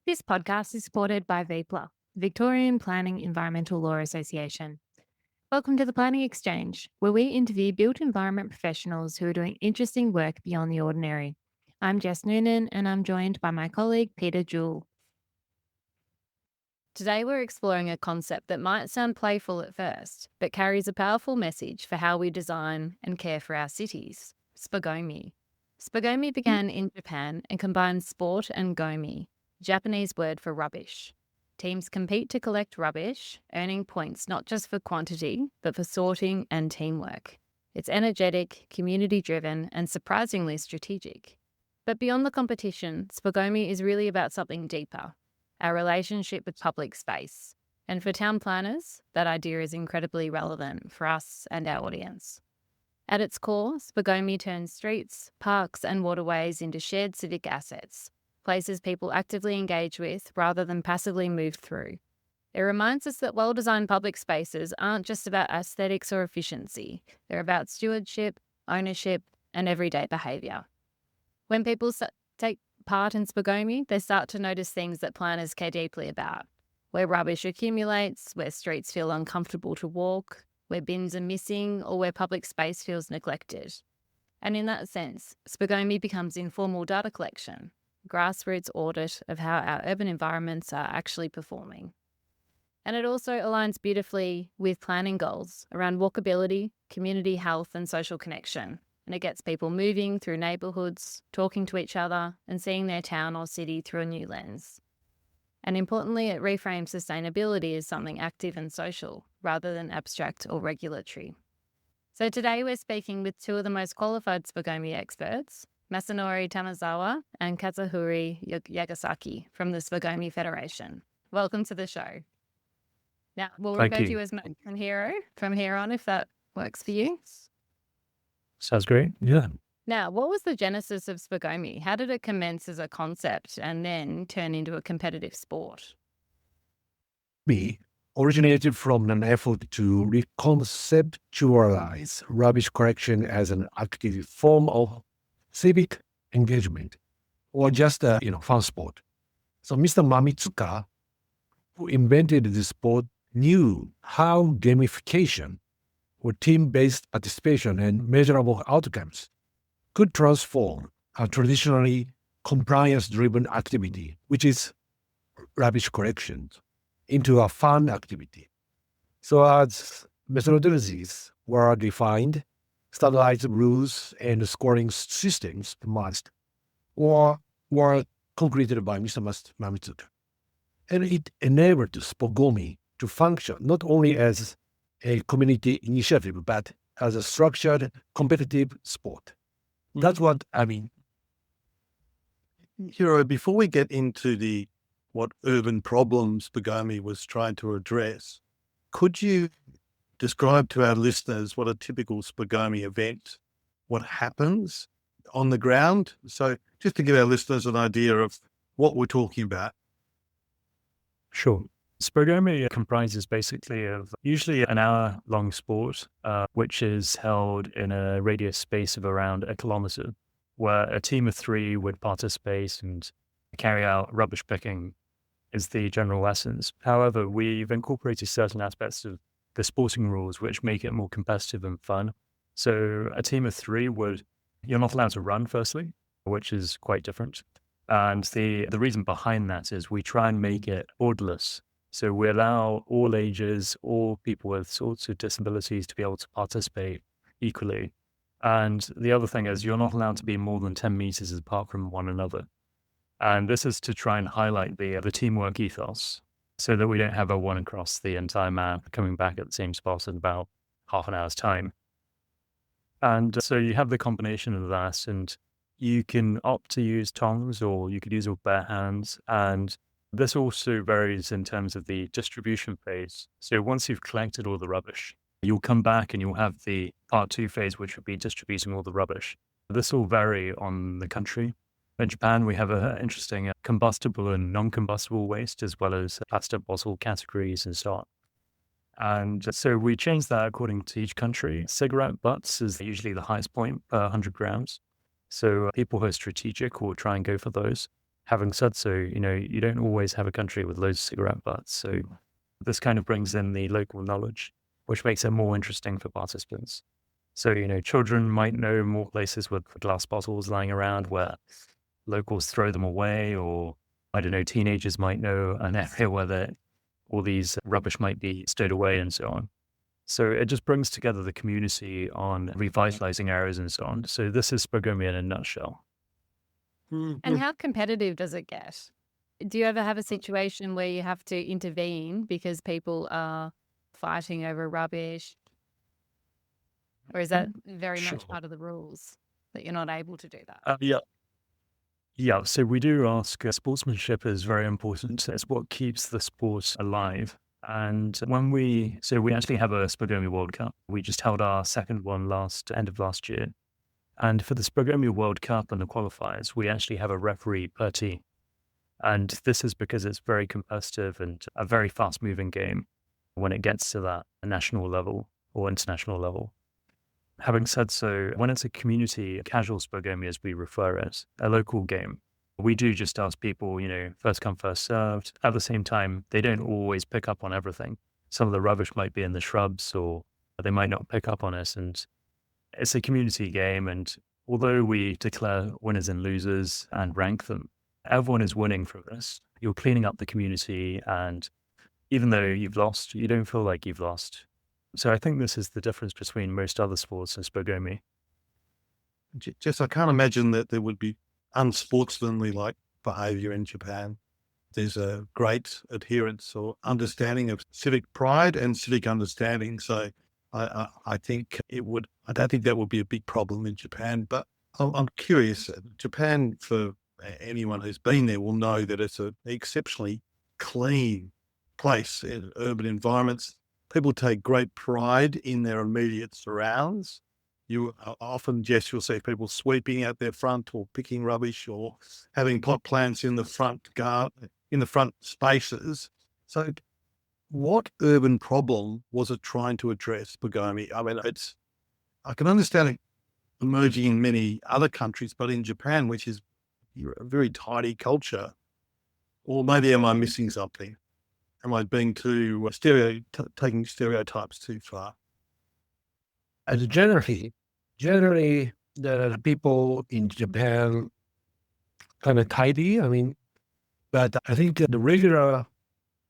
This podcast is supported by VPLA, Victorian Planning Environmental Law Association. Welcome to the Planning Exchange, where we interview built environment professionals who are doing interesting work beyond the ordinary. I'm Jess Noonan, and I'm joined by my colleague Peter Jewell. Today, we're exploring a concept that might sound playful at first, but carries a powerful message for how we design and care for our cities: Spogomi. Spogomi began in Japan and combines sport and gomi, Japanese word for rubbish. Teams compete to collect rubbish, earning points not just for quantity, but for sorting and teamwork. It's energetic, community-driven, and surprisingly strategic. But beyond the competition, Spogomi is really about something deeper: our relationship with public space. And for town planners, that idea is incredibly relevant for us and our audience. At its core, Spogomi turns streets, parks, and waterways into shared civic assets, places people actively engage with rather than passively move through. It reminds us that well-designed public spaces aren't just about aesthetics or efficiency. They're about stewardship, ownership, and everyday behaviour. When people take part in Spogomi, they start to notice things that planners care deeply about: where rubbish accumulates, where streets feel uncomfortable to walk, where bins are missing, or where public space feels neglected. And in that sense, Spogomi becomes informal data collection, grassroots audit of how our urban environments are actually performing. And it also aligns beautifully with planning goals around walkability, community health, and social connection. And it gets people moving through neighbourhoods, talking to each other, and seeing their town or city through a new lens. And importantly, it reframes sustainability as something active and social, rather than abstract or regulatory. So today we're speaking with two of the most qualified Spogomi experts, Masanori Tamazawa and Kazuhiro Yagasaki from the Spogomi Federation. Welcome to the show. Now, we'll Thank refer to you. you as Mac and Hiro from here on, if that works for you. Sounds great. Yeah. Now, what was the genesis of Spogomi? How did it commence as a concept and then turn into a competitive sport? B originated from an effort to reconceptualize rubbish collection as an active form of civic engagement or just a fun sport. So Mr. Mamitsuka, who invented this sport, knew how gamification or team-based participation and measurable outcomes could transform a traditionally compliance-driven activity, which is rubbish collection, into a fun activity. So as methodologies were defined, standardized rules and scoring systems emerged or were concreted by Mr. Mamitsuka. And it enabled Spogomi to function not only as a community initiative, but as a structured competitive sport. That's what I mean. Hiro, before we get into what urban problems Spogomi was trying to address, could you describe to our listeners what a typical Spogomi event, what happens on the ground? So just to give our listeners an idea of what we're talking about. Sure. Spogomi comprises basically of usually an hour-long sport, which is held in a radius space of around 1 kilometer, where a team of 3 would participate and carry out rubbish picking is the general essence. However, we've incorporated certain aspects of the sporting rules which make it more competitive and fun. So a team of 3 you're not allowed to run firstly, which is quite different. And the reason behind that is we try and make it borderless. So we allow all ages, all people with sorts of disabilities to be able to participate equally. And the other thing is you're not allowed to be more than 10 meters apart from one another. And this is to try and highlight the teamwork ethos so that we don't have a one across the entire map coming back at the same spot in about half an hour's time. And so you have the combination of that, and you can opt to use tongs or you could use your bare hands. And this also varies in terms of the distribution phase. So once you've collected all the rubbish, you'll come back and you'll have the part 2 phase, which would be distributing all the rubbish. This will vary on the country. In Japan, we have an interesting combustible and non-combustible waste, as well as plastic bottle categories and so on. And so we change that according to each country. Cigarette butts is usually the highest point per 100 grams. So people who are strategic will try and go for those. Having said so, you don't always have a country with loads of cigarette butts. So this kind of brings in the local knowledge, which makes it more interesting for participants. So, children might know more places with glass bottles lying around where locals throw them away, or I don't know, teenagers might know an area where all these rubbish might be stowed away and so on. So it just brings together the community on revitalizing areas and so on. So this is Spogomi in a nutshell. And how competitive does it get? Do you ever have a situation where you have to intervene because people are fighting over rubbish? Or is that very much Sure. part of the rules that you're not able to do that? Yeah. So we do ask, sportsmanship is very important. It's what keeps the sport alive. And we actually have a Spogomi World Cup. We just held our second one end of last year. And for the Spogomi World Cup and the qualifiers, we actually have a referee per team. And this is because it's very competitive and a very fast moving game when it gets to that national level or international level. Having said so, when it's a community, casual Spogomi as we refer it, a local game, we do just ask people, first come, first served. At the same time, they don't always pick up on everything. Some of the rubbish might be in the shrubs or they might not pick up on it. And it's a community game. And although we declare winners and losers and rank them, everyone is winning from this. You're cleaning up the community. And even though you've lost, you don't feel like you've lost. So I think this is the difference between most other sports and Spogomi. Just, I can't imagine that there would be unsportsmanly like behaviour in Japan. There's a great adherence or understanding of civic pride and civic understanding. So I think I don't think that would be a big problem in Japan. But I'm curious. Japan, for anyone who's been there, will know that it's an exceptionally clean place in urban environments. People take great pride in their immediate surrounds. You often, Jess, you'll see people sweeping out their front or picking rubbish or having pot plants in the front spaces. So what urban problem was it trying to address, Spogomi? I mean, I can understand it emerging in many other countries, but in Japan, which is a very tidy culture, or maybe am I missing something? Am I being too taking stereotypes too far? As generally, the people in Japan kind of tidy. I mean, but I think the regular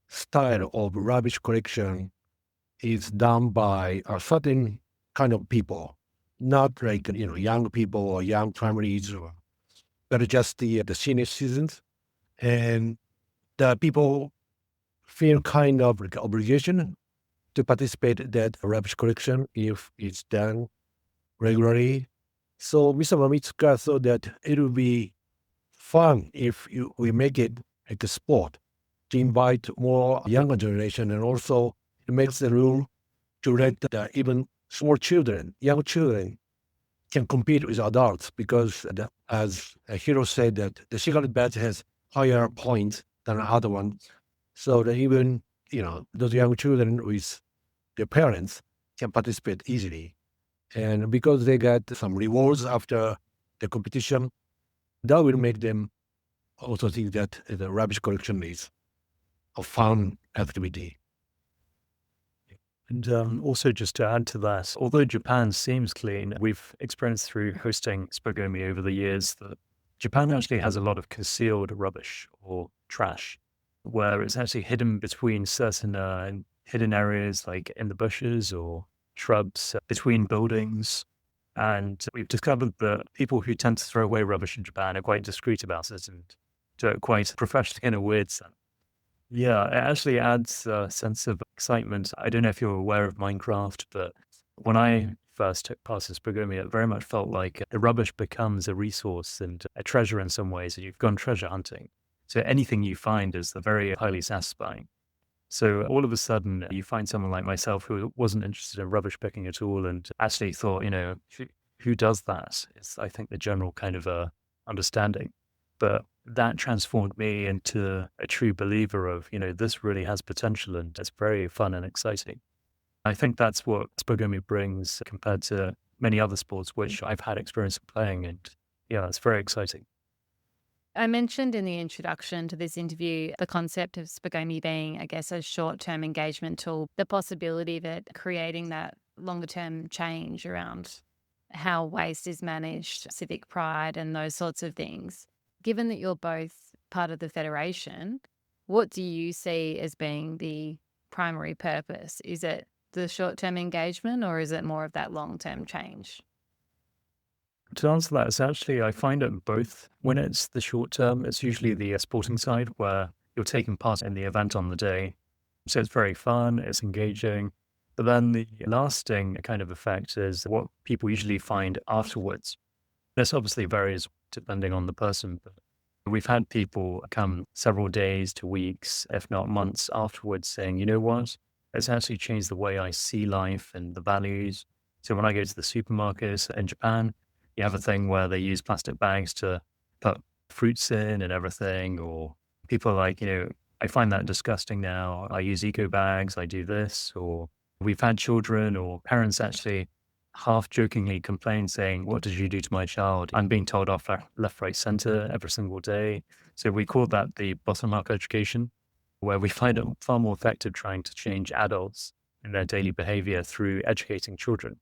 style of rubbish collection is done by a certain kind of people, not like young people or young families, but just the senior citizens, and the people feel kind of like obligation to participate in that rubbish collection if it's done regularly. So Mr. Mamitsuka thought that it would be fun if we make it like a sport to invite more younger generation, and also it makes the rule to let even young children can compete with adults, because as Hiro said, that the cigarette badge has higher points than the other one. So that even, those young children with their parents can participate easily. And because they get some rewards after the competition, that will make them also think that the rubbish collection is a fun activity. And also just to add to that, although Japan seems clean, we've experienced through hosting Spogomi over the years that Japan actually has a lot of concealed rubbish or trash, where it's actually hidden between certain hidden areas like in the bushes or shrubs between buildings. And we've discovered that people who tend to throw away rubbish in Japan are quite discreet about it and do it quite professionally in a weird sense. Yeah, it actually adds a sense of excitement. I don't know if you're aware of Minecraft, but when I first took part in Spogomi, it very much felt like the rubbish becomes a resource and a treasure in some ways, and you've gone treasure hunting. So anything you find is very highly satisfying. So all of a sudden, you find someone like myself who wasn't interested in rubbish picking at all and actually thought, who does that? It's, I think, the general kind of understanding. But that transformed me into a true believer of, this really has potential and it's very fun and exciting. I think that's what Spogomi brings compared to many other sports, which I've had experience of playing. And yeah, it's very exciting. I mentioned in the introduction to this interview the concept of Spogomi being, I guess, a short-term engagement tool, the possibility that creating that longer-term change around how waste is managed, civic pride, and those sorts of things. Given that you're both part of the Federation, what do you see as being the primary purpose? Is it the short-term engagement, or is it more of that long-term change? To answer that, it's actually, I find it both. When it's the short term, it's usually the sporting side where you're taking part in the event on the day. So it's very fun, it's engaging. But then the lasting kind of effect is what people usually find afterwards. This obviously varies depending on the person, but we've had people come several days to weeks, if not months afterwards saying, you know what, it's actually changed the way I see life and the values. So when I go to the supermarkets in Japan, you have a thing where they use plastic bags to put fruits in and everything, or people are like, I find that disgusting now. I use eco bags, I do this, or we've had children or parents actually half jokingly complain saying, what did you do to my child? I'm being told off left, right, center every single day. So we call that the bottom up education, where we find it far more effective trying to change adults in their daily behavior through educating children.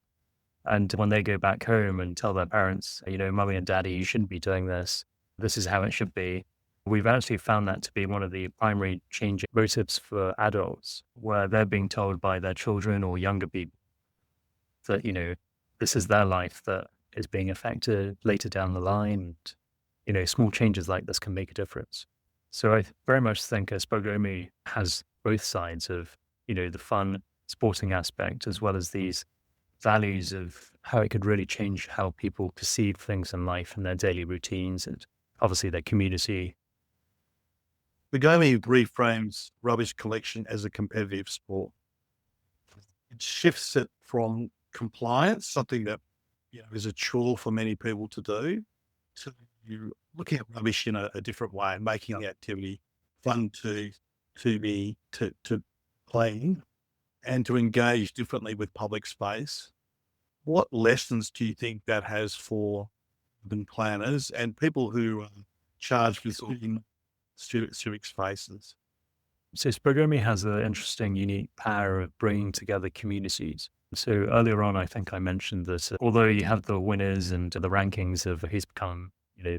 And when they go back home and tell their parents, mommy and daddy, you shouldn't be doing this. This is how it should be. We've actually found that to be one of the primary change motives for adults, where they're being told by their children or younger people that, this is their life that is being affected later down the line. And, small changes like this can make a difference. So I very much think Spogomi has both sides of, the fun sporting aspect, as well as these values of how it could really change how people perceive things in life and their daily routines and obviously their community. Spogomi reframes rubbish collection as a competitive sport. It shifts it from compliance, something that is a chore for many people to do, to you looking at rubbish in a different way and making the activity fun to clean and to engage differently with public space. What lessons do you think that has for urban planners and people who are charged with civic spaces? So Spogomi has an interesting, unique power of bringing together communities. So earlier on, I think I mentioned that although you have the winners and the rankings of who's become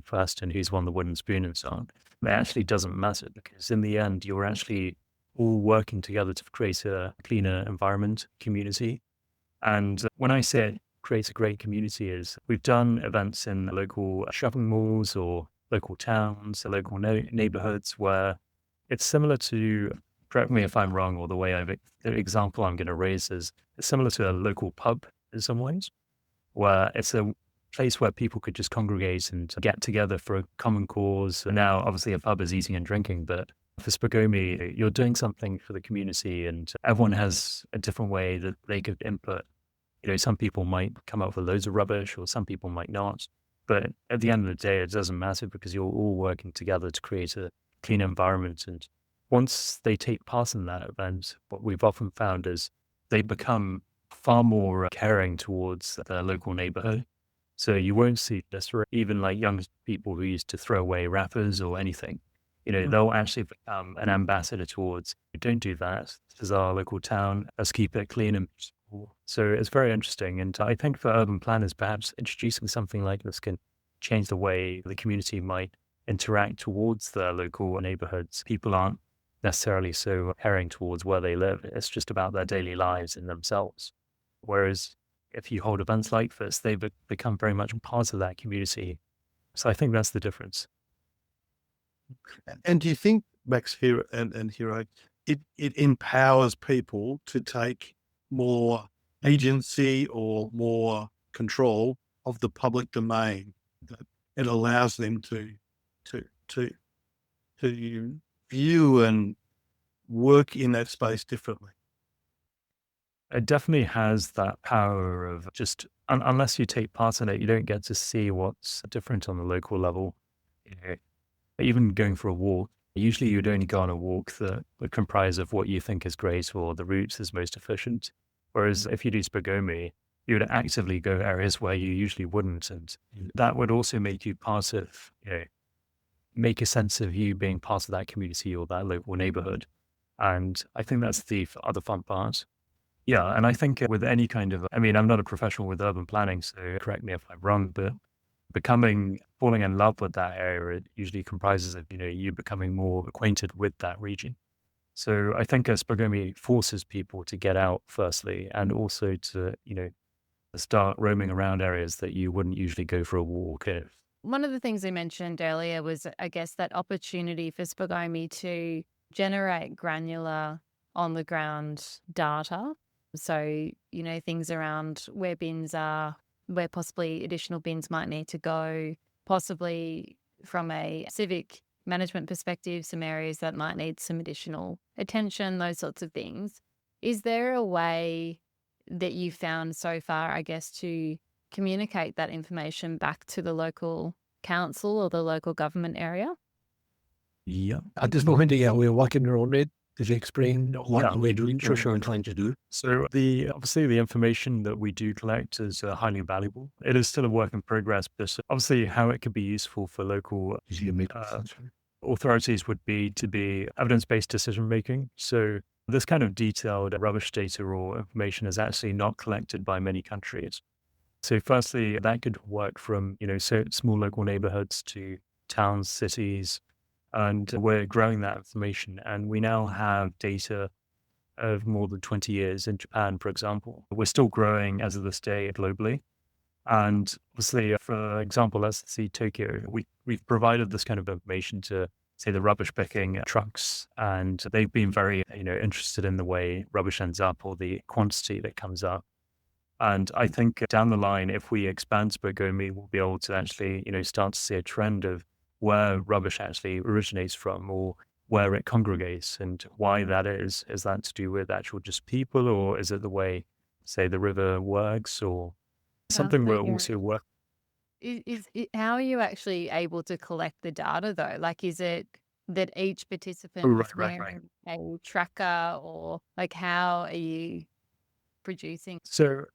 first and who's won the wooden spoon and so on, it actually doesn't matter because in the end, you're actually all working together to create a cleaner environment, community. And when I say create a great community is we've done events in local shopping malls or local towns, or local neighborhoods where it's similar to, correct me if I'm wrong, or the example I'm going to raise is it's similar to a local pub in some ways, where it's a place where people could just congregate and get together for a common cause. And now, obviously, a pub is eating and drinking, but for Spogomi, you're doing something for the community and everyone has a different way that they could input. Some people might come up with loads of rubbish or some people might not. But at the end of the day, it doesn't matter because you're all working together to create a clean environment. And once they take part in that event, what we've often found is they become far more caring towards their local neighborhood. So you won't see this, even like young people who used to throw away wrappers or anything. They'll actually become an ambassador towards, don't do that. This is our local town. Let's keep it clean and peaceful. So it's very interesting. And I think for urban planners, perhaps introducing something like this can change the way the community might interact towards their local neighborhoods. People aren't necessarily so caring towards where they live. It's just about their daily lives and themselves. Whereas if you hold events like this, they become very much part of that community. So I think that's the difference. And do you think, Max Hiro and Hiro, it empowers people to take more agency or more control of the public domain? That it allows them to view and work in that space differently. It definitely has that power of just, unless you take part in it, you don't get to see what's different on the local level. Even going for a walk, usually you'd only go on a walk that would comprise of what you think is great or the route is most efficient. Whereas if you do Spogomi, you would actively go areas where you usually wouldn't. And that would also make you part of, make a sense of you being part of that community or that local neighborhood. And I think that's the other fun part. Yeah, and I think with any kind of, I mean, I'm not a professional with urban planning, so correct me if I'm wrong, but falling in love with that area, it usually comprises of, you becoming more acquainted with that region. So I think Spogomi forces people to get out firstly, and also to, start roaming around areas that you wouldn't usually go for a walk. One of the things we mentioned earlier was, I guess, that opportunity for Spogomi to generate granular on the ground data. So, things around where bins are, where possibly additional bins might need to go, possibly from a civic management perspective, some areas that might need some additional attention, those sorts of things. Is there a way that you found so far, I guess, to communicate that information back to the local council or the local government area? Yeah. At this moment, yeah, we're working on it. Could you explain what Yeah, we're doing, sure. what we're trying to do? So obviously the information that we do collect is highly valuable. It is still a work in progress, but obviously how it could be useful for local authorities would be to be evidence-based decision making. So this kind of detailed rubbish data or information is actually not collected by many countries. So firstly, that could work from, so small local neighborhoods to towns, cities, and we're growing that information. And we now have data of more than 20 years in Japan, for example. We're still growing as of this day globally. And obviously, for example, let's see Tokyo, we've provided this kind of information to, say, the rubbish picking trucks, and they've been very, interested in the way rubbish ends up or the quantity that comes up. And I think down the line, if we expand Spogomi, we'll be able to actually, start to see a trend of where rubbish actually originates from or where it congregates and why that is. Is that to do with actual just people, or is it the way, say, the river works, or something we're also working? How are you actually able to collect the data though? Like, is it that each Oh, participant is right. wearing a tracker, or like how are you producing? So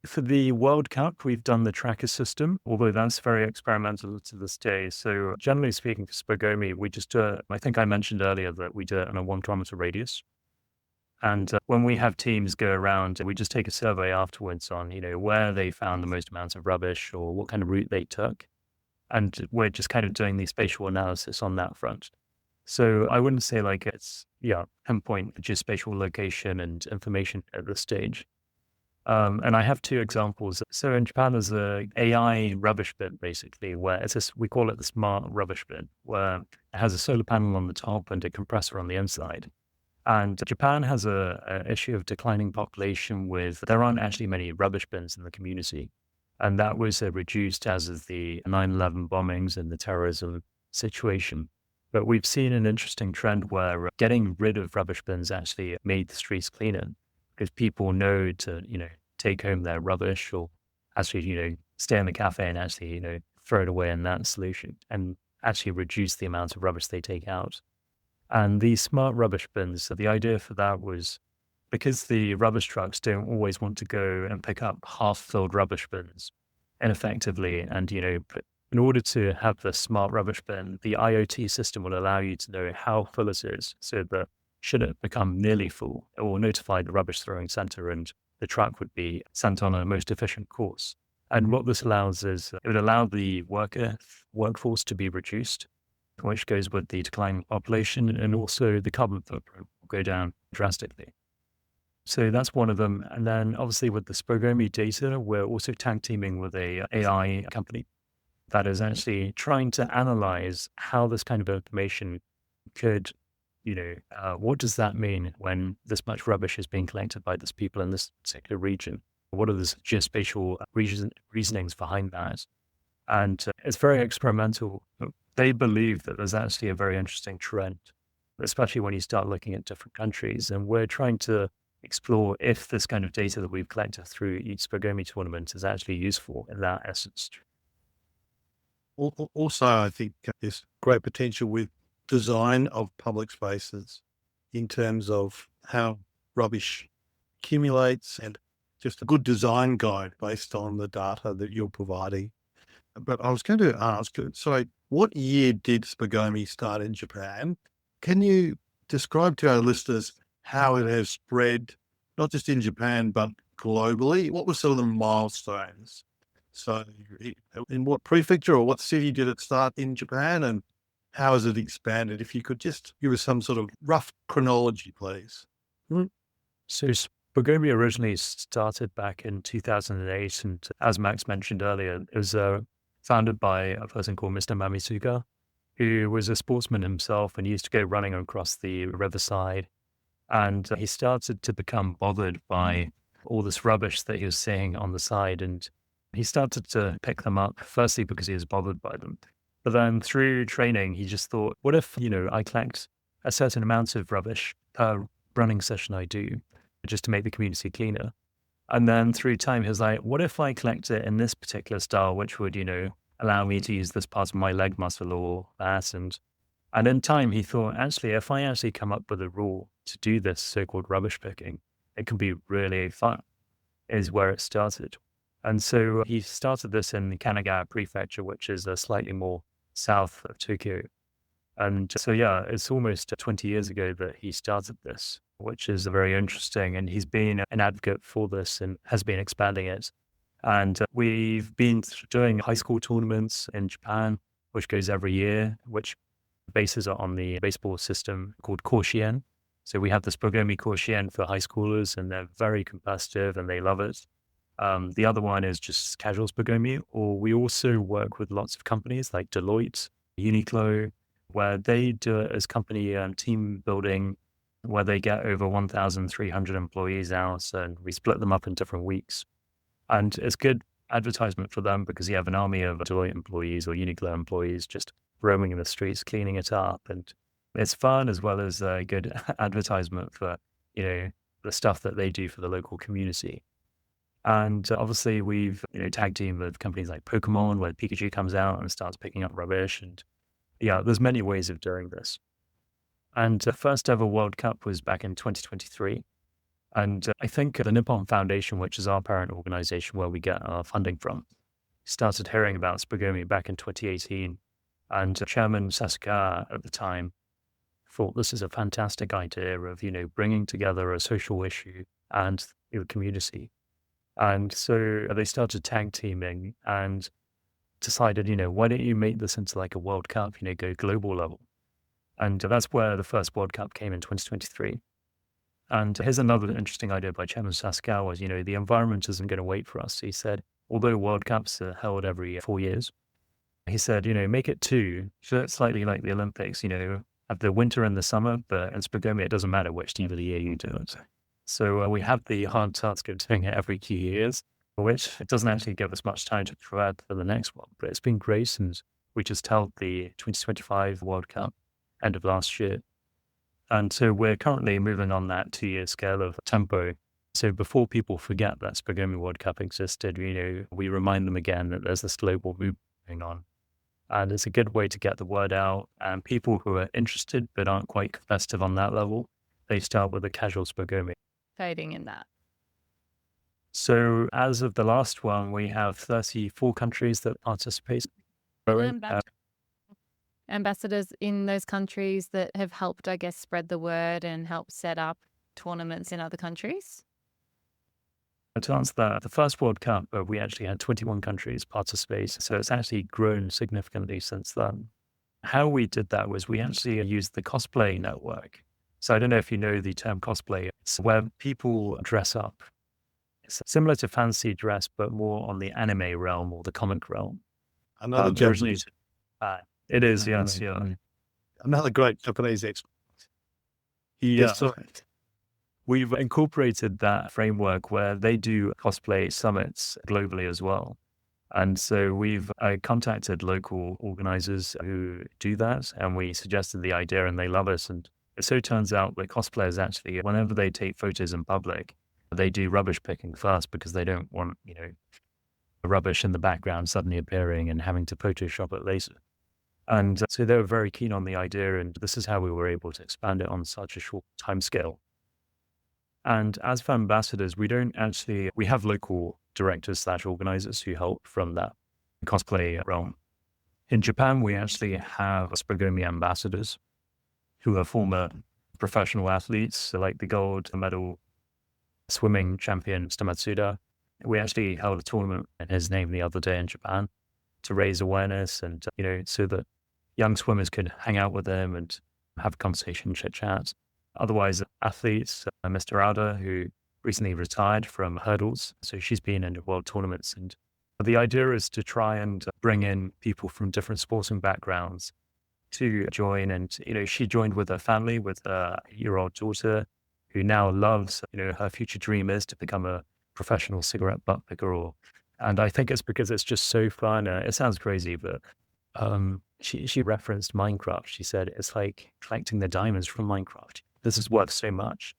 for the World Cup, we've done the tracker system, although that's very experimental to this day. So generally speaking, for Spogomi, we just do it. I think I mentioned earlier that we do it in a 1 kilometer radius. And when we have teams go around, we just take a survey afterwards on, where they found the most amounts of rubbish or what kind of route they took. And we're just kind of doing the spatial analysis on that front. So I wouldn't say like it's, pinpoint geospatial location and information at this stage. And I have two examples. So in Japan, there's a AI rubbish bin, basically, where we call it the smart rubbish bin, where it has a solar panel on the top and a compressor on the inside. And Japan has a issue of declining population there aren't actually many rubbish bins in the community. And that was reduced as of the 9/11 bombings and the terrorism situation. But we've seen an interesting trend where getting rid of rubbish bins actually made the streets cleaner, because people know to, take home their rubbish or actually, stay in the cafe and actually, throw it away in that solution and actually reduce the amount of rubbish they take out. And these smart rubbish bins, so the idea for that was because the rubbish trucks don't always want to go and pick up half-filled rubbish bins ineffectively. And, in order to have the smart rubbish bin, the IoT system will allow you to know how full it is, so that should it become nearly full, it will notify the rubbish throwing center and the truck would be sent on a most efficient course. And what this allows is it would allow the workforce to be reduced, which goes with the declining population, and also the carbon footprint will go down drastically. So that's one of them. And then obviously with the Spogomi data, we're also tag teaming with a AI company that is actually trying to analyze how this kind of information could, what does that mean when this much rubbish is being collected by these people in this particular region? What are the geospatial reasonings behind that? And it's very experimental. They believe that there's actually a very interesting trend, especially when you start looking at different countries. And we're trying to explore if this kind of data that we've collected through each Spogomi tournament is actually useful in that essence. Also, I think there's great potential with design of public spaces in terms of how rubbish accumulates and just a good design guide based on the data that you're providing. But I was going to ask, so What year did Spogomi start in Japan? Can you describe to our listeners how it has spread, not just in Japan, but globally? What were some of the milestones? So in what prefecture or what city did it start in Japan, and how has it expanded? If you could just give us some sort of rough chronology, please. So Spogomi originally started back in 2008, and as Max mentioned earlier, it was founded by a person called Mr. Mamisuka, who was a sportsman himself and used to go running across the riverside. And he started to become bothered by all this rubbish that he was seeing on the side. And he started to pick them up, firstly because he was bothered by them. But then through training, he just thought, what if, I collect a certain amount of rubbish per running session I do, just to make the community cleaner. And then through time, he was like, what if I collect it in this particular style, which would, allow me to use this part of my leg muscle or that. And in time, he thought, actually, if I actually come up with a rule to do this so-called rubbish picking, it can be really fun, is where it started. And so he started this in Kanagawa Prefecture, which is slightly more south of Tokyo. And so, yeah, it's almost 20 years ago that he started this, which is very interesting. And he's been an advocate for this and has been expanding it. And we've been doing high school tournaments in Japan, which goes every year, which bases it on the baseball system called Koshien. So we have the Spogomi Koshien for high schoolers, and they're very competitive and they love it. The other one is just casual Spogomi, or we also work with lots of companies like Deloitte, Uniqlo, where they do it as company team building, where they get over 1,300 employees out, and we split them up in different weeks. And it's good advertisement for them because you have an army of Deloitte employees or Uniqlo employees just roaming in the streets, cleaning it up. And it's fun as well as a good advertisement for, the stuff that they do for the local community. And obviously we've, tag team with companies like Pokemon, where Pikachu comes out and starts picking up rubbish. And yeah, there's many ways of doing this. And the first ever World Cup was back in 2023. And I think the Nippon Foundation, which is our parent organization where we get our funding from, started hearing about Spogomi back in 2018. And Chairman Sasuke at the time thought this is a fantastic idea of, bringing together a social issue and the community. And so they started tag teaming and decided, why don't you make this into like a World Cup, go global level. And that's where the first World Cup came in 2023. And here's another interesting idea by Chairman Sasuke was, the environment isn't going to wait for us. He said, although World Cups are held every 4 years, he said, make it 2, so it's slightly like the Olympics, have the winter and the summer, but in Spogomi, it doesn't matter which time of the year you do it. So we have the hard task of doing it every 2 years, which it doesn't actually give us much time to prepare for the next one. But it's been great since we just held the 2025 World Cup end of last year. And so we're currently moving on that 2-year scale of tempo. So before people forget that Spogomi World Cup existed, we remind them again that there's this global movement going on. And it's a good way to get the word out. And people who are interested but aren't quite competitive on that level, they start with a casual Spogomi. Fading in that. So as of the last one, we have 34 countries that participate. Ambassadors in those countries that have helped, I guess, spread the word and help set up tournaments in other countries? To answer that, the first World Cup, we actually had 21 countries participate. So it's actually grown significantly since then. How we did that was we actually used the cosplay network. So I don't know if you know the term cosplay. It's where people dress up. It's similar to fancy dress, but more on the anime realm or the comic realm. Another Japanese. It is, yes, yeah. Another great Japanese expert. Yeah. We've incorporated that framework where they do cosplay summits globally as well. And so we've contacted local organizers who do that, and we suggested the idea and they love us. And it so turns out that cosplayers actually, whenever they take photos in public, they do rubbish picking first because they don't want, rubbish in the background suddenly appearing and having to Photoshop it later. And so they were very keen on the idea, and this is how we were able to expand it on such a short time scale. And as for ambassadors, we have local directors / organizers who help from that cosplay realm. In Japan, we actually have Spogomi ambassadors who are former professional athletes, so like the gold medal swimming champion Tamazawa. We actually held a tournament in his name the other day in Japan to raise awareness and, so that young swimmers could hang out with them and have a conversation, chit chat. Otherwise, athletes, Mr. Rauda, who recently retired from hurdles, so she's been in world tournaments. And the idea is to try and bring in people from different sporting backgrounds to join. And, she joined with her family, with a year-old daughter, who now loves, her future dream is to become a professional cigarette butt picker. And I think it's because it's just so fun. It sounds crazy, but she referenced Minecraft. She said it's like collecting the diamonds from Minecraft. This is worth so much.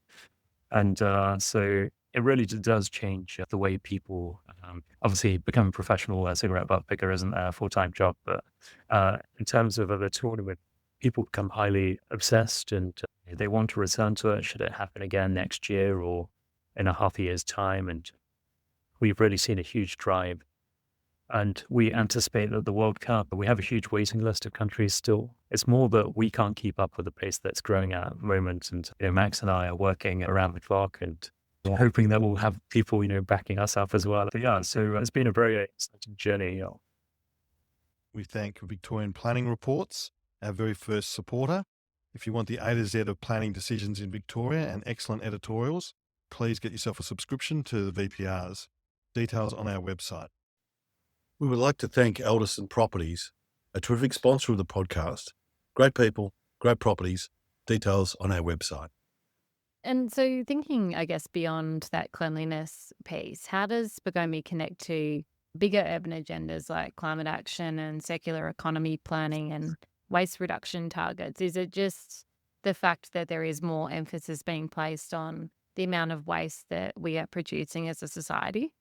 And so it really does change the way people, obviously becoming a professional cigarette butt picker isn't a full-time job, but in terms of the tournament, people become highly obsessed and they want to return to it should it happen again next year or in a half a year's time. And we've really seen a huge drive. And we anticipate that the World Cup, we have a huge waiting list of countries still. It's more that we can't keep up with the pace that's growing at the moment. And Max and I are working around the clock and hoping that we'll have people, backing us up as well. But yeah, so it's been a very exciting journey. We thank Victorian Planning Reports, our very first supporter. If you want the A to Z of planning decisions in Victoria and excellent editorials, please get yourself a subscription to the VPRs. Details on our website. We would like to thank Alderson Properties, a terrific sponsor of the podcast. Great people, great properties. Details on our website. And so thinking, I guess, beyond that cleanliness piece, how does Spogomi connect to bigger urban agendas like climate action and circular economy planning and waste reduction targets? Is it just the fact that there is more emphasis being placed on the amount of waste that we are producing as a society?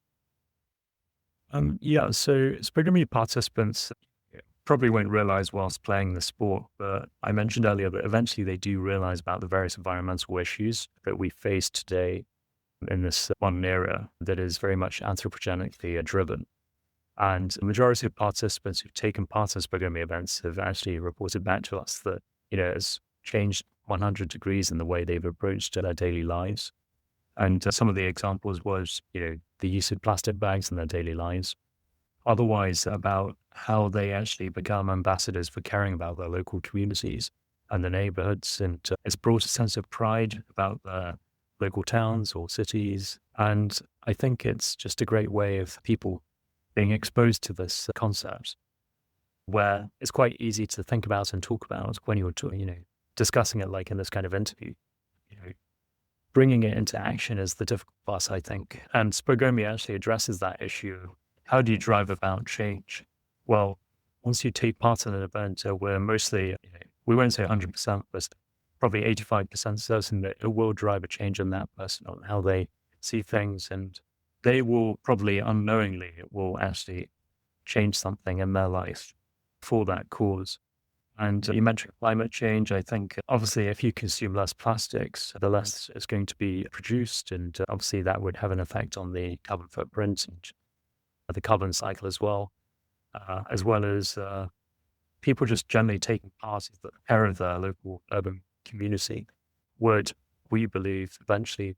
So Spogomi participants probably won't realize whilst playing the sport, but I mentioned earlier that eventually they do realize about the various environmental issues that we face today in this one area that is very much anthropogenically driven. And the majority of participants who've taken part in Spogomi events have actually reported back to us that, it's changed 100 degrees in the way they've approached their daily lives. And some of the examples was, the use of plastic bags in their daily lives. Otherwise, about how they actually become ambassadors for caring about their local communities and the neighborhoods. And it's brought a sense of pride about their local towns or cities. And I think it's just a great way of people being exposed to this concept where it's quite easy to think about and talk about when you're, discussing it like in this kind of interview. Bringing it into action is the difficult part, I think. And Spogomi actually addresses that issue. How do you drive about change? Well, once you take part in an event, we're mostly, we won't say 100%, but probably 85% certain that it will drive a change in that person on how they see things. And they will probably unknowingly, it will actually change something in their life for that cause. And you mentioned climate change. I think obviously if you consume less plastics, the less is going to be produced. And obviously that would have an effect on the carbon footprint and the carbon cycle as well as people just generally taking part in the care of their local urban community would, we believe, eventually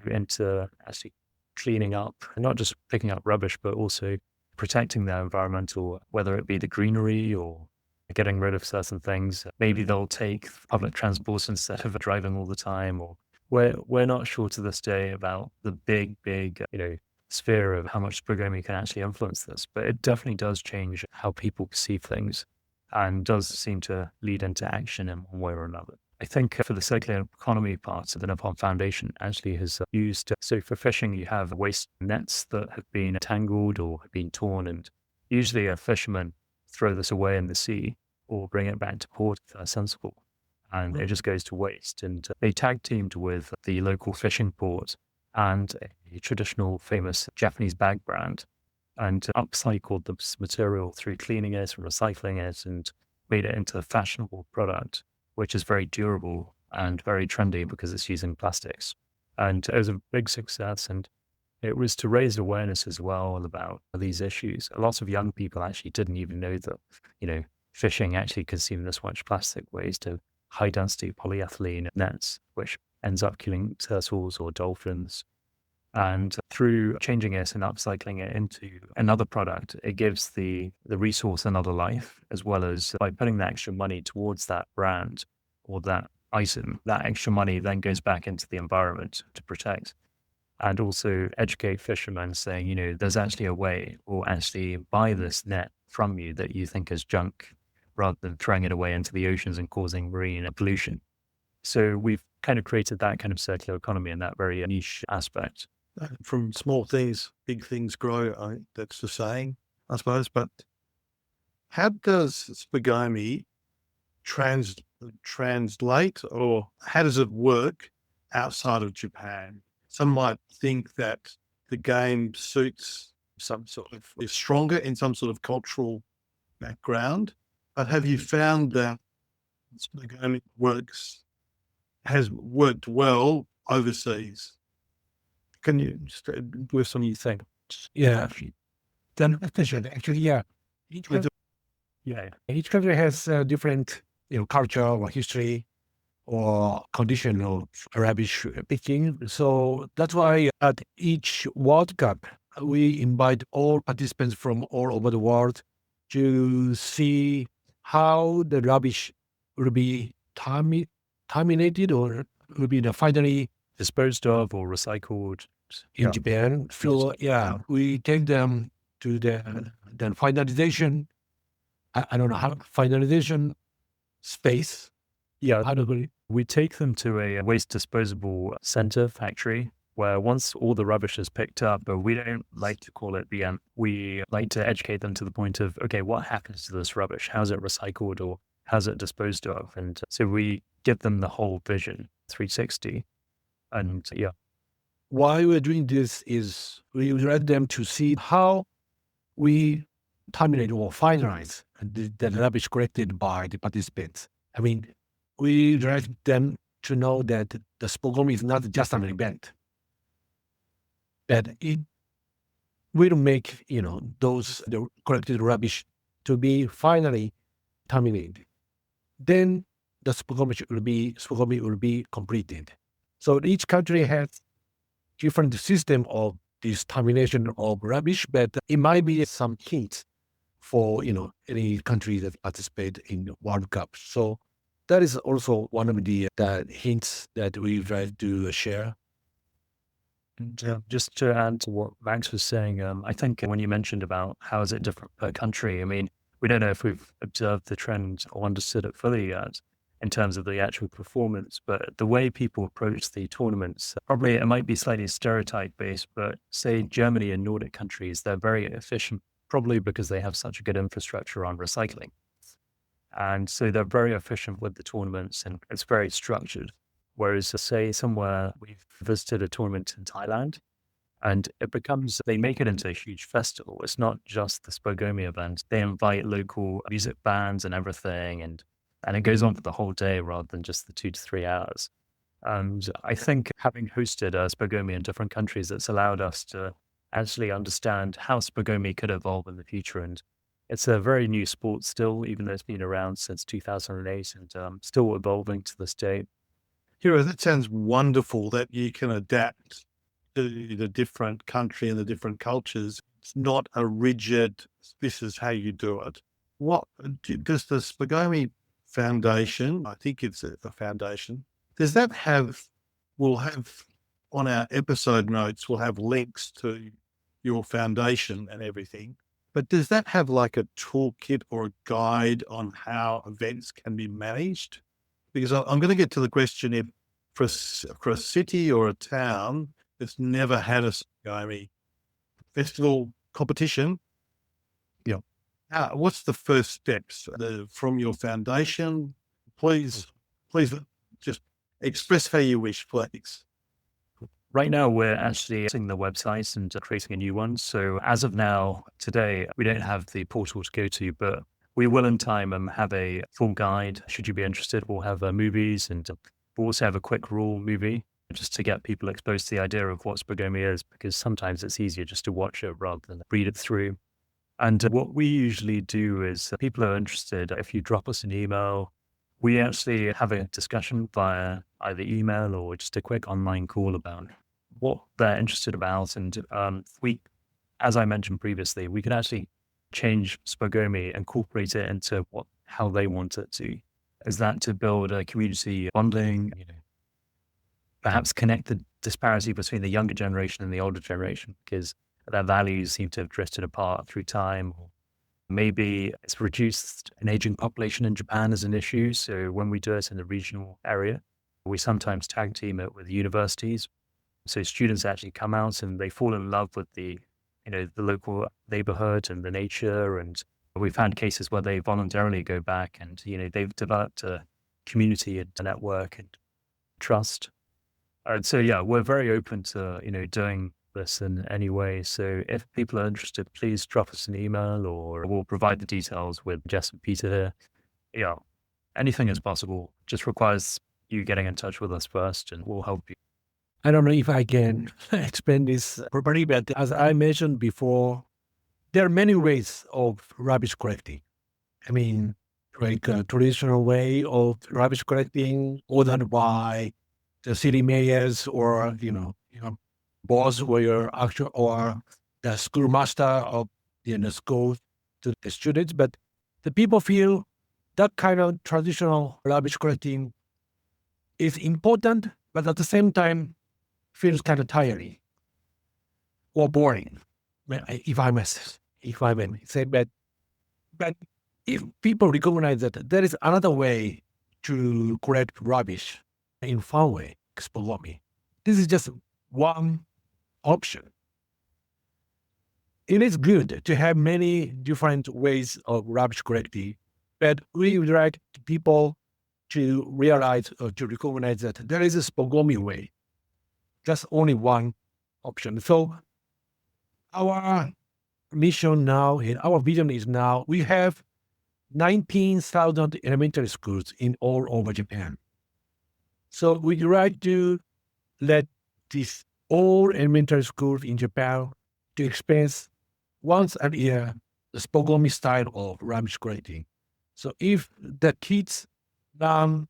into actually cleaning up, and not just picking up rubbish, but also protecting their environmental, whether it be the greenery or getting rid of certain things. Maybe they'll take public transport instead of driving all the time, or we're not sure to this day about the big, sphere of how much Spogomi can actually influence this, but it definitely does change how people perceive things and does seem to lead into action in one way or another. I think for the circular economy part, the Nippon Foundation actually has used, so for fishing, you have waste nets that have been tangled or have been torn, and usually a fisherman throw this away in the sea or bring it back to port if they're sensible, and it just goes to waste. And they tag teamed with the local fishing port and a traditional famous Japanese bag brand and upcycled this material through cleaning it and recycling it and made it into a fashionable product, which is very durable and very trendy because it's using plastics. And it was a big success. And It was to raise awareness as well about these issues. A lot of young people actually didn't even know that, fishing actually consumed this much plastic waste of high density polyethylene nets, which ends up killing turtles or dolphins. And through changing it and upcycling it into another product, it gives the resource another life, as well as by putting that extra money towards that brand or that item, that extra money then goes back into the environment to protect. And also educate fishermen saying, there's actually a way, or actually buy this net from you that you think is junk, rather than throwing it away into the oceans and causing marine pollution. So we've kind of created that kind of circular economy in that very niche aspect. From small things, big things grow. That's the saying, I suppose. But how does Spogomi translate, or how does it work outside of Japan? Some might think that the game suits is stronger in some sort of cultural background. But have you found that Spogomi has worked well overseas? Can you with some you think? Yeah. Then actually, yeah. Each country has a different, culture or history or condition of rubbish picking. So that's why at each World Cup, we invite all participants from all over the world to see how the rubbish will be terminated or will be finally Disposed of or recycled. in Japan. So we take them to the finalization. I don't know how finalization space. Yeah, How do we take them to a waste disposable center factory where once all the rubbish is picked up, but we don't like to call it the end. We like to educate them to the point of, okay, what happens to this rubbish? How's it recycled or how's it disposed of? And so we give them the whole vision, 360. And why we're doing this is we let them to see how we terminate or finalize the rubbish collected by the participants. I mean, we direct them to know that the Spogomi is not just an event, that it will make, the collected rubbish to be finally terminated. Then the Spogomi will be completed. So each country has different system of this termination of rubbish, but it might be some hints for, any country that participate in the World Cup. So that is also one of the hints that we try to share. And just to add to what Max was saying, I think when you mentioned about how is it different per country, I mean, we don't know if we've observed the trend or understood it fully yet in terms of the actual performance, but the way people approach the tournaments, probably it might be slightly stereotype based, but say Germany and Nordic countries, they're very efficient, probably because they have such a good infrastructure on recycling. And so they're very efficient with the tournaments and it's very structured. Whereas say somewhere we've visited a tournament in Thailand and they make it into a huge festival. It's not just the Spogomi event. They invite local music bands and everything. And it goes on for the whole day rather than just the 2 to 3 hours. And I think having hosted Spogomi in different countries, it's allowed us to actually understand how Spogomi could evolve in the future. And it's a very new sport still, even though it's been around since 2008 and still evolving to this day. Hiro, that sounds wonderful that you can adapt to the different country and the different cultures. It's not a rigid, this is how you do it. What does the Spogomi Foundation, I think it's a foundation, does that we'll have on our episode notes, we'll have links to your foundation and everything, but does that have like a toolkit or a guide on how events can be managed? Because I'm going to get to the question if for a city or a town that's never had a Spogomi festival competition, what's the first steps from your foundation? Please just express how you wish, please. Right now, we're actually using the website and creating a new one. So as of now, today, we don't have the portal to go to, but we will in time have a full guide. Should you be interested, we'll have movies and we'll also have a quick rule movie just to get people exposed to the idea of what Spogomi is, because sometimes it's easier just to watch it rather than read it through. And what we usually do is people are interested, if you drop us an email, we actually have a discussion via either email or just a quick online call about what they're interested about. And as I mentioned previously, we can actually change Spogomi, incorporate it into how they want it to. Is that to build a community bonding, perhaps connect the disparity between the younger generation and the older generation, because their values seem to have drifted apart through time. Or maybe it's reduced an aging population in Japan as an issue. So when we do it in the regional area, we sometimes tag team it with universities. So students actually come out and they fall in love with the local neighborhood and the nature. And we've had cases where they voluntarily go back and, they've developed a community and a network and trust. And so, yeah, we're very open to, doing this in any way. So if people are interested, please drop us an email or we'll provide the details with Jess and Peter here. Yeah, anything is possible. Just requires you getting in touch with us first and we'll help you. I don't know if I can explain this properly, but as I mentioned before, there are many ways of rubbish collecting. I mean, like a traditional way of rubbish collecting ordered by the city mayors or, boss or your actual or the schoolmaster of the school to the students. But the people feel that kind of traditional rubbish collecting is important, but at the same time feels kind of tiring or boring. If I may say, but if people recognize that there is another way to collect rubbish in fun way, Spogomi, this is just one option. It is good to have many different ways of rubbish collecting, but we would like people to realize or to recognize that there is a Spogomi way. Just only one option. So our mission now, and our vision is now, we have 19,000 elementary schools in all over Japan. So we'd like to let these all elementary schools in Japan to experience once a year the Spogomi style of rubbish collecting. So if the kids learn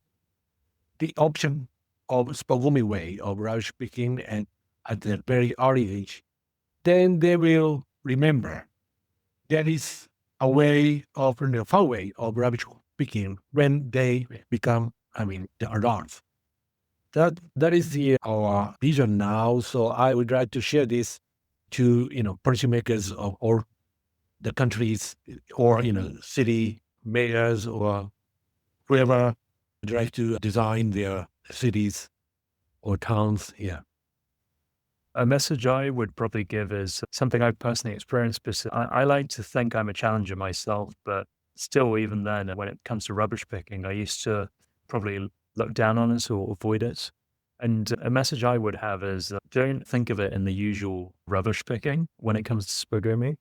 the option of Spogomi way of rubbish picking and at a very early age, then they will remember there is a way of a fun way of rubbish picking when they become, the adults. That is our vision now. So I would like to share this to policymakers of all the countries or city mayors or whoever would like to design their cities or towns. Yeah. A message I would probably give is something I've personally experienced, because I like to think I'm a challenger myself, but still, even then, when it comes to rubbish picking, I used to probably look down on it or avoid it. And a message I would have is don't think of it in the usual rubbish picking when it comes to Spogomi.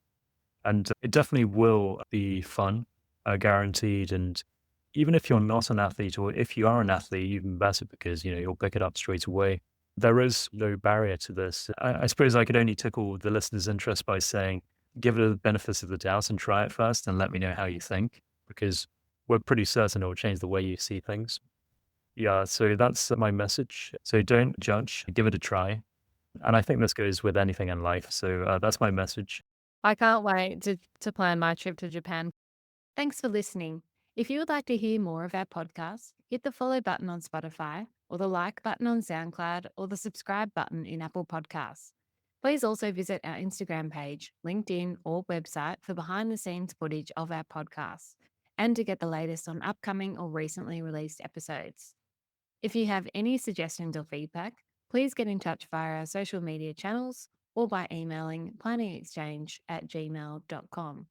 And it definitely will be fun, guaranteed. And even if you're not an athlete, or if you are an athlete, even better, because you'll pick it up straight away. There is no barrier to this. I suppose I could only tickle the listener's interest by saying, give it the benefit of the doubt and try it first and let me know how you think, because we're pretty certain it will change the way you see things. Yeah, so that's my message. So don't judge, give it a try. And I think this goes with anything in life. So that's my message. I can't wait to plan my trip to Japan. Thanks for listening. If you would like to hear more of our podcast, hit the follow button on Spotify or the like button on SoundCloud or the subscribe button in Apple Podcasts. Please also visit our Instagram page, LinkedIn, or website for behind-the-scenes footage of our podcasts and to get the latest on upcoming or recently released episodes. If you have any suggestions or feedback, please get in touch via our social media channels or by emailing planningxchange@gmail.com.